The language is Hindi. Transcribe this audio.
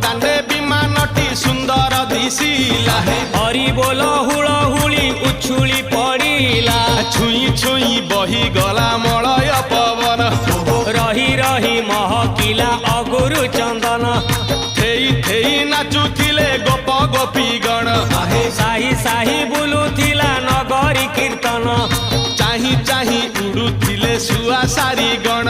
दांडे विमानटी सुंदर दिशिला हरि बोल हुलहुली उछुली पड़िला छुई छुई बही गला मलय पवन रही रही महकिला अगुरु चंदन थेई थेई नाचुथिले गोप गोपी गण साही साही बुलुथिला नगरी कीर्तन चाही चाही उड़ुथिले सुआ सारी गण